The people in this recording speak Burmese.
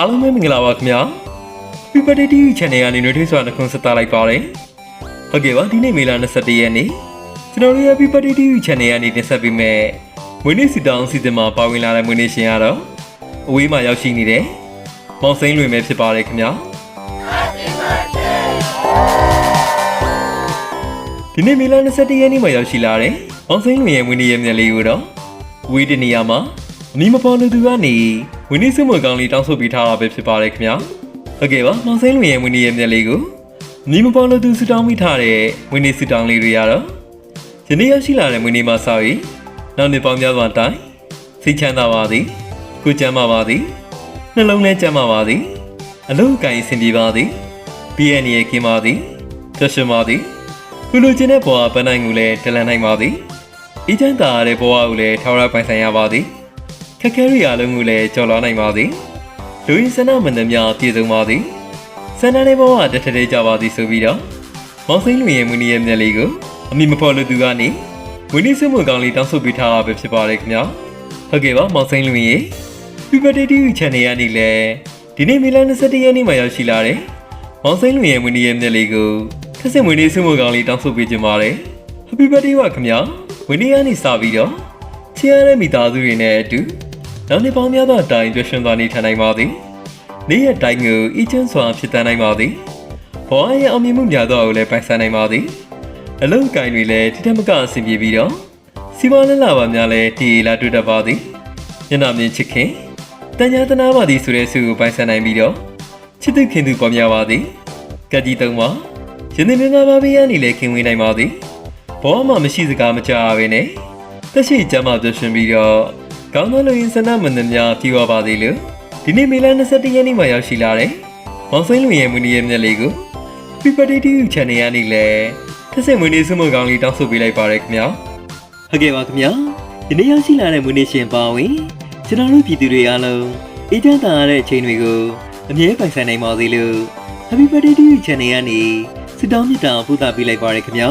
အားလုံးပဲမင်္ဂလာပါခင်ဗျာ People TV Channel ကနေနှွေးထွေးစွာနှုတ်ဆက်လိုက်ပါတယ်ဟုတ်ကဲ့ပါဒီနေ့မေလ21ရက်နေ့ကျွန်တော်တို့ရဲ့ People TV Channel ကနေတင်ဆက်ပေးမယ့်မွေးနေ့စီတောင်းစီစဉ်မှာပါဝင်လာတဲ့မွေးနေ့ရှင်ကတော့အဝေးမှာရောက်ရှိနေတဲ့မောင်စိမ်းလွင်ပဲဖြစ်ပါတယ်ခင်ဗျာဒီနေ့မေလ21ရက်နေ့မှာရောက်ရှိလာတဲ့မောင်စိမ်းလွင်ရဲ့မွေးနေ့ရဲ့မျက်လေးကိုတော့ဝေးတနေရာမှာအမီမပေါ်လူသူကနေဝင်းနေစုမကောင်းလေးတောင်းဆိုပေးထားတာပဲဖြစ်ပါတယ်ခင်ဗျာဟုတ်ကဲ့ပါမောင်စိမ်းလွင်ရဲ့ဝင်းနေရဲ့မျက်လေးကိုအမီမပေါ်လူသူဆူတောင်းမိထားတဲ့ဝင်းနေဆူတောင်းလေးတွေရတော့ယနေ့ရောက်ရှိလာတဲ့ဝင်းနေမှာဆောက်ပြီးနောက်နှစ်ပေါင်းများစွာတိုင်စိတ်ချမ်းသာပါသည်ကိုကျမ်းပါပါသည်နှလုံးလဲကျမ်းပါပါသည်အလုံးကိုင်းအဆင်ပြေပါသည်ပြီးရနေကင်းပါသည်ပျော်ရွှင်ပါသည်လူလူချင်းတဲ့ဘဝပန်းနိုင်ကိုလည်းတလန်နိုင်ပါသည်အေးချမ်းသာတဲ့ဘဝကိုလည်းထောက်ရပိုင်ဆိုင်ရပါသည်ခက်ခဲရအားလုံးကိုလည်းကြော်လွှားနိုင်ပါသည်လူရင်းစနမန္တများပြည့်စုံပါသည်စန္ဒနဲ့ဘဝတထထဲကြပါသည်ဆိုပြီးတော့မောင်စိမ်းလွင်ရဲ့မွေးနေ့ရဲ့မျက်လေးကိုအမိမဖော်လို့သူကနေမွေးနေ့စုမကောင်းလေးတောင်းဆိုပေးထားတာပဲဖြစ်ပါတယ်ခင်ဗျာဟုတ်ကဲ့ပါမောင်စိမ်းလွင်ရဲ့ People TV Channel ကနေလည်းဒီနေ့မေလ21ရက်နေ့မှာရောက်ရှိလာတဲ့မောင်စိမ်းလွင်ရဲ့မွေးနေ့ရဲ့မျက်လေးကိုထပ်ဆင့်မွေးနေ့စုမကောင်းလေးတောင်းဆိုပေးကြပါတယ် Happy Birthday ပါခင်ဗျာမွေးနေ့ကနေစပြီးတော့ချစ်ရတဲ့မိသားစုတွေနဲ့အတူနောက်နှစ်ပေါင်းများသောအတိုင်းပျော်ရွှင်သွားနေထိုင်နိုင်ပါသည်နေ့ရက်တိုင်းကိုအေးချမ်းစွာဖြစ်တတ်နိုင်ပါသည်ဘဝရဲ့အောင်မြင်မှုများသောကိုလည်းပိုင်ဆိုင်နိုင်ပါသည်အလုံးကိုင်းတွေလည်းထိထက်မကအဆင်ပြေပြီးတော့စီးပွားလည်လာပါများလည်းတည်လာတွေ့တတ်ပါသည်ညနာမြင်ချစ်ခင်တန်ညာတနာပါသည်ဆိုတဲ့ဆုကိုပိုင်ဆိုင်နိုင်ပြီးတော့ချစ်သူခင်သူပေါ်များပါသည်ကကြီးသုံးပါယနေ့မင်္ဂလာပါဘေးကနေလည်းခင်ဝင်နိုင်ပါသည်ဘဝမှာမရှိစကားမကြားဘဲနဲ့သက်ရှိကျမ်းမာပျော်ရွှင်ပြီးတော့ကောင်းသောလူရင်းစနမန္တများပြည့်ဝပါသေးလို့ဒီနေ့မေလ21ရက်နေ့မှာရောက်ရှိလာတဲ့မောင်စိမ်းလွင်ရဲ့မွေးနေ့ရဲ့မျက်လေးကို People TV Channel ကနေလည်းထပ်ဆင့်မွေးနေ့စုမကောင်းလေးတောင်းဆိုပေးလိုက်ပါရခင်ဗျာဟုတ်ကဲ့ပါခင်ဗျာဒီနေ့ရောက်ရှိလာတဲ့မွေးနေ့ရှင်ပါဝင်ကျွန်တော်တို့ပြည်သူတွေအားလုံးအေးချမ်းသာရတဲ့အချိန်တွေကိုအမြဲပိုင်ဆိုင်နိုင်ပါသေးလို့ Happy Birthday TV Channel ကနေဆုတောင်းမြတ်တာပို့သပေးလိုက်ပါရခင်ဗျာ